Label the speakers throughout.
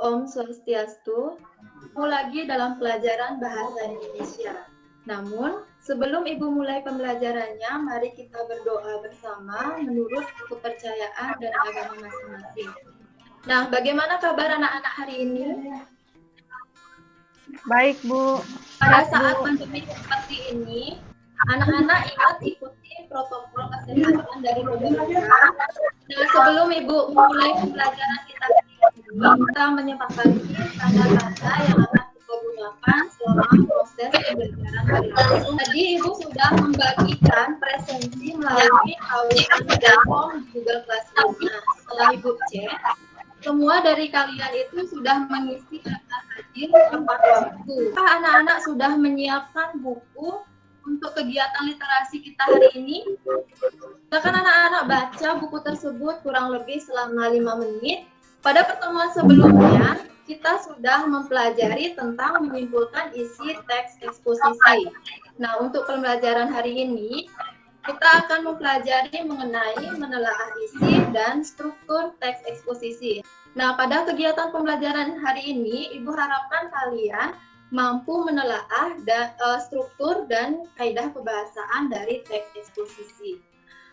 Speaker 1: Om Swastiastu. Ketemu lagi dalam pelajaran Bahasa Indonesia. Namun, sebelum Ibu mulai pembelajarannya, mari kita berdoa bersama menurut kepercayaan dan agama masing-masing. Nah, bagaimana kabar anak-anak hari ini?
Speaker 2: Baik, Bu.
Speaker 1: Pada saat pandemi seperti ini, anak-anak ingat ikuti protokol kesehatan dari pemerintah. Nah, sebelum Ibu mulai pembelajaran kita menyepakati tanda-tanda yang akan kita gunakan selama proses pembelajaran berlangsung. Tadi Ibu sudah membagikan presensi melalui kawitan.com Google Classroom. Nah, setelah Ibu cek, semua dari kalian itu sudah mengisi daftar hadir tepat waktu. Anak-anak sudah menyiapkan buku untuk kegiatan literasi kita hari ini. Silakan anak-anak baca buku tersebut kurang lebih selama 5 menit. Pada pertemuan sebelumnya, kita sudah mempelajari tentang menyimpulkan isi teks eksposisi. Nah, untuk pembelajaran hari ini, kita akan mempelajari mengenai menelaah isi dan struktur teks eksposisi. Nah, pada kegiatan pembelajaran hari ini, Ibu harapkan kalian mampu menelaah struktur dan kaidah kebahasaan dari teks eksposisi.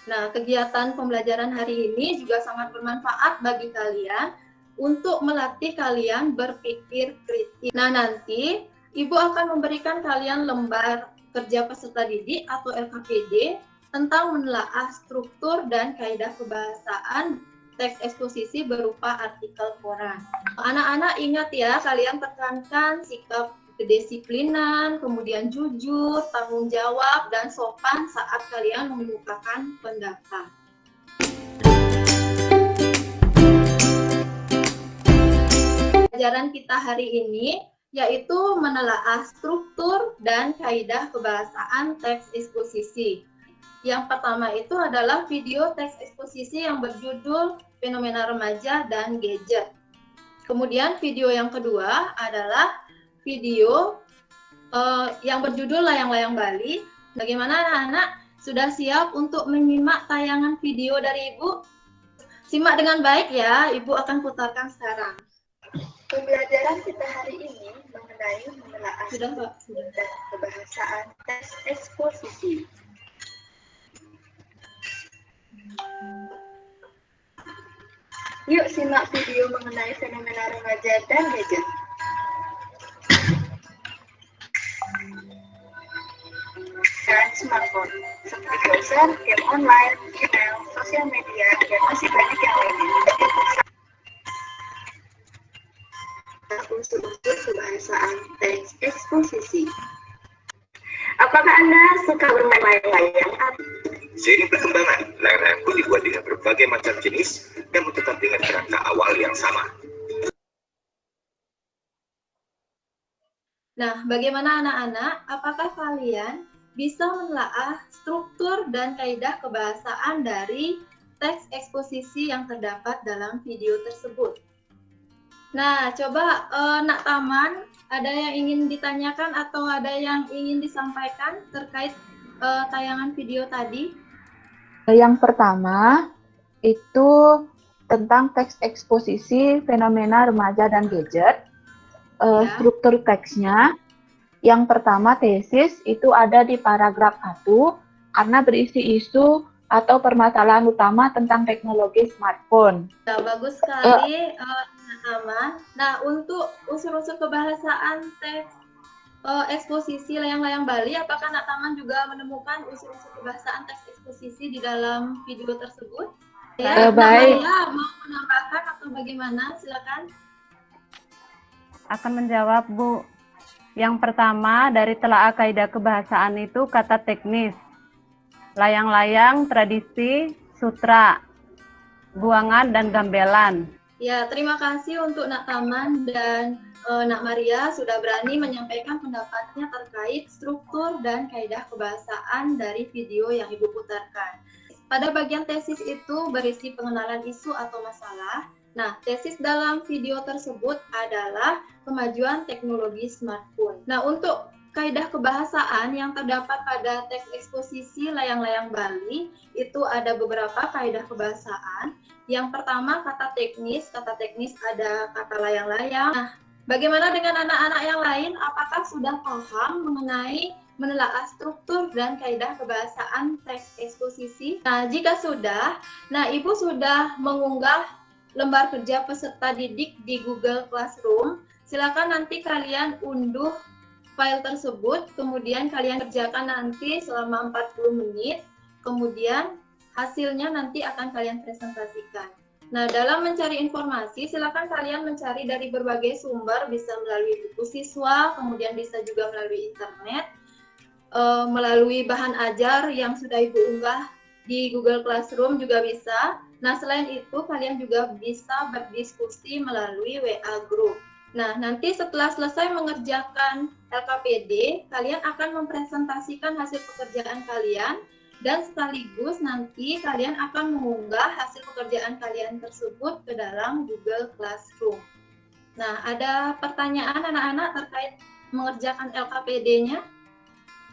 Speaker 1: Nah, kegiatan pembelajaran hari ini juga sangat bermanfaat bagi kalian untuk melatih kalian berpikir kritis. Nah, nanti Ibu akan memberikan kalian lembar kerja peserta didik atau LKPD tentang menelaah struktur dan kaidah kebahasaan teks eksposisi berupa artikel koran. Anak-anak ingat ya, kalian tekankan sikap kedisiplinan, kemudian jujur, tanggung jawab, dan sopan saat kalian mengemukakan pendapat. Pelajaran kita hari ini yaitu menelaah struktur dan kaidah kebahasaan teks eksposisi. Yang pertama itu adalah video teks eksposisi yang berjudul Fenomena Remaja dan Gadget. Kemudian video yang kedua adalah video yang berjudul Layang-Layang Bali. Bagaimana anak-anak? Sudah siap untuk menyimak tayangan video dari Ibu? Simak dengan baik ya, Ibu akan putarkan sekarang.
Speaker 3: Pembelajaran kita hari ini mengenai menelaah
Speaker 1: Sudah,
Speaker 3: dan kebahasaan teks eksposisi. Yuk simak video mengenai fenomena remaja dan gadget. Dan smartphone, seperti browser, game online, email, sosial media, dan masih banyak yang lainnya. Unsur-unsur kebahasaan teks eksposisi. Apakah Anda suka bermain layang-layang?
Speaker 4: Seiring perkembangan, layang-layang pun dibuat dengan berbagai macam jenis dan tetap dengan kerangka awal yang sama.
Speaker 1: Nah, bagaimana anak-anak? Apakah kalian bisa menelaah struktur dan kaidah kebahasaan dari teks eksposisi yang terdapat dalam video tersebut? Nah, coba Nak Taman, ada yang ingin ditanyakan atau ada yang ingin disampaikan terkait tayangan video tadi?
Speaker 2: Yang pertama itu tentang teks eksposisi fenomena remaja dan gadget. Struktur teksnya, yang pertama tesis itu ada di paragraf 1 karena berisi isu atau permasalahan utama tentang teknologi smartphone.
Speaker 1: Nah, bagus sekali, Taman. Nah, untuk unsur-unsur kebahasaan teks eksposisi layang-layang Bali, apakah Nak Taman juga menemukan unsur-unsur kebahasaan teks eksposisi di dalam video tersebut? Ya,
Speaker 2: baik.
Speaker 1: Maria mau menambahkan atau bagaimana? Silakan.
Speaker 5: Akan menjawab, Bu. Yang pertama, dari telaah kaidah kebahasaan itu kata teknis. Layang-layang, tradisi, sutra, buangan, dan gambelan.
Speaker 1: Ya, terima kasih untuk Nak Taman dan Nak Maria sudah berani menyampaikan pendapatnya terkait struktur dan kaidah kebahasaan dari video yang Ibu putarkan. Pada bagian tesis itu berisi pengenalan isu atau masalah. Nah, tesis dalam video tersebut adalah kemajuan teknologi smartphone. Nah, untuk kaidah kebahasaan yang terdapat pada teks eksposisi layang-layang Bali itu ada beberapa kaidah kebahasaan. Yang pertama kata teknis ada kata layang-layang. Nah, bagaimana dengan anak-anak yang lain? Apakah sudah paham mengenai menelaah struktur dan kaidah kebahasaan teks eksposisi? Nah, jika sudah, Ibu sudah mengunggah lembar kerja peserta didik di Google Classroom. Silakan nanti kalian unduh file tersebut, kemudian kalian kerjakan nanti selama 40 menit, kemudian hasilnya nanti akan kalian presentasikan. Nah, dalam mencari informasi, silakan kalian mencari dari berbagai sumber, bisa melalui buku siswa, kemudian bisa juga melalui internet, melalui bahan ajar yang sudah Ibu unggah di Google Classroom juga bisa. Nah, selain itu, kalian juga bisa berdiskusi melalui WA Group. Nah, nanti setelah selesai mengerjakan LKPD, kalian akan mempresentasikan hasil pekerjaan kalian, dan sekaligus nanti kalian akan mengunggah hasil pekerjaan kalian tersebut ke dalam Google Classroom. Nah, ada pertanyaan anak-anak terkait mengerjakan LKPD-nya?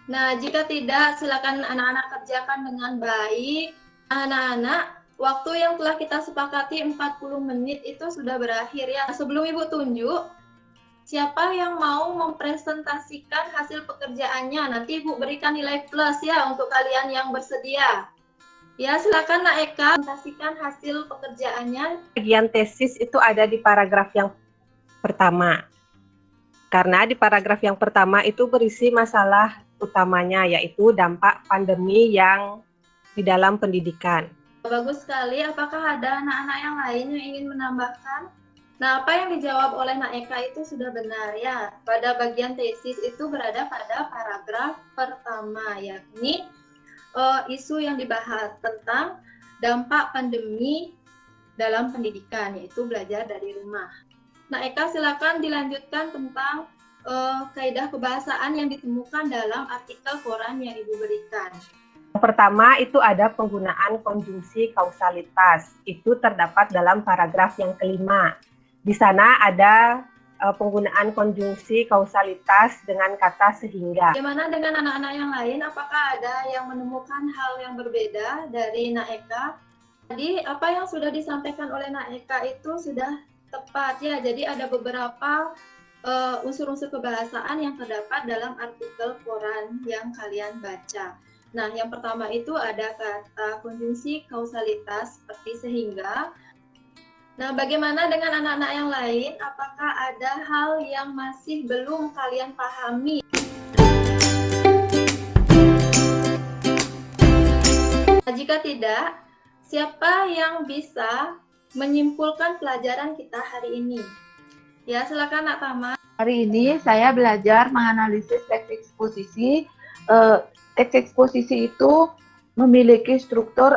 Speaker 1: Nah, jika tidak, silakan anak-anak kerjakan dengan baik. Anak-anak, waktu yang telah kita sepakati 40 menit itu sudah berakhir ya. Sebelum Ibu tunjuk, siapa yang mau mempresentasikan hasil pekerjaannya? Nanti Ibu berikan nilai plus ya untuk kalian yang bersedia. Ya, silakan Nak Eka, presentasikan hasil pekerjaannya.
Speaker 6: Bagian tesis itu ada di paragraf yang pertama. Karena di paragraf yang pertama itu berisi masalah utamanya, yaitu dampak pandemi yang di dalam pendidikan.
Speaker 1: Bagus sekali. Apakah ada anak-anak yang lain yang ingin menambahkan? Nah, apa yang dijawab oleh Nak Eka itu sudah benar ya. Pada bagian tesis itu berada pada paragraf pertama, yakni isu yang dibahas tentang dampak pandemi dalam pendidikan, yaitu belajar dari rumah. Nah, Eka silakan dilanjutkan tentang kaidah kebahasaan yang ditemukan dalam artikel koran yang Ibu berikan.
Speaker 6: Yang pertama itu ada penggunaan konjungsi kausalitas. Itu terdapat dalam paragraf yang kelima. Di sana ada penggunaan konjungsi kausalitas dengan kata sehingga.
Speaker 1: Bagaimana dengan anak-anak yang lain? Apakah ada yang menemukan hal yang berbeda dari Nak Eka? Tadi apa yang sudah disampaikan oleh Nak Eka itu sudah tepat ya. Jadi ada beberapa unsur-unsur kebahasaan yang terdapat dalam artikel koran yang kalian baca. Nah, yang pertama itu ada kata konjungsi kausalitas seperti sehingga. Nah, bagaimana dengan anak-anak yang lain? Apakah ada hal yang masih belum kalian pahami? Nah, jika tidak, siapa yang bisa menyimpulkan pelajaran kita hari ini? Ya, silakan Nak Tama.
Speaker 2: Hari ini saya belajar menganalisis teks eksposisi. Teks eksposisi itu memiliki struktur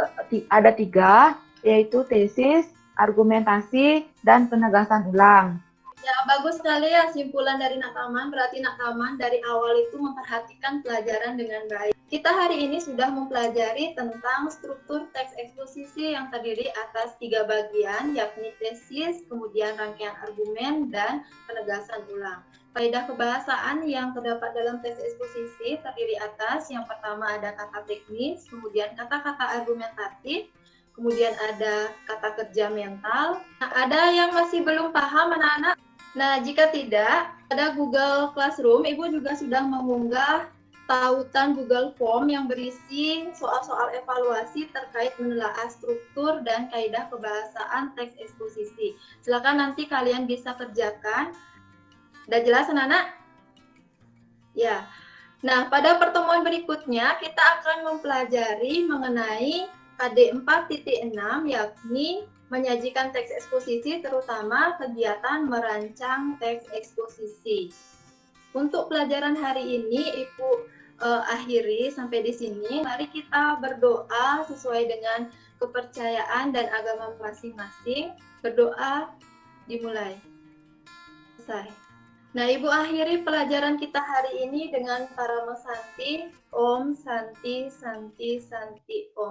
Speaker 2: ada 3, yaitu tesis, argumentasi, dan penegasan ulang.
Speaker 1: Ya, bagus sekali ya simpulan dari Nak Taman. Berarti Nak Taman dari awal itu memperhatikan pelajaran dengan baik. Kita hari ini sudah mempelajari tentang struktur teks eksposisi yang terdiri atas 3 bagian, yakni tesis, kemudian rangkaian argumen, dan penegasan ulang. Kaidah kebahasaan yang terdapat dalam teks eksposisi terdiri atas yang pertama ada kata teknis, kemudian kata-kata argumentatif, kemudian ada kata kerja mental. Nah, ada yang masih belum paham anak-anak? Nah, jika tidak, pada Google Classroom, Ibu juga sudah mengunggah tautan Google Form yang berisi soal-soal evaluasi terkait menelaah struktur dan kaidah kebahasaan teks eksposisi. Silakan nanti kalian bisa kerjakan. Udah jelas, anak-anak? Ya. Nah, pada pertemuan berikutnya, kita akan mempelajari mengenai KD 4.6, yakni menyajikan teks eksposisi, terutama kegiatan merancang teks eksposisi. Untuk pelajaran hari ini, Ibu akhiri sampai di sini. Mari kita berdoa sesuai dengan kepercayaan dan agama masing-masing. Berdoa dimulai. Selesai. Nah, Ibu akhiri pelajaran kita hari ini dengan Parama Santi. Om Santi Santi Santi Om.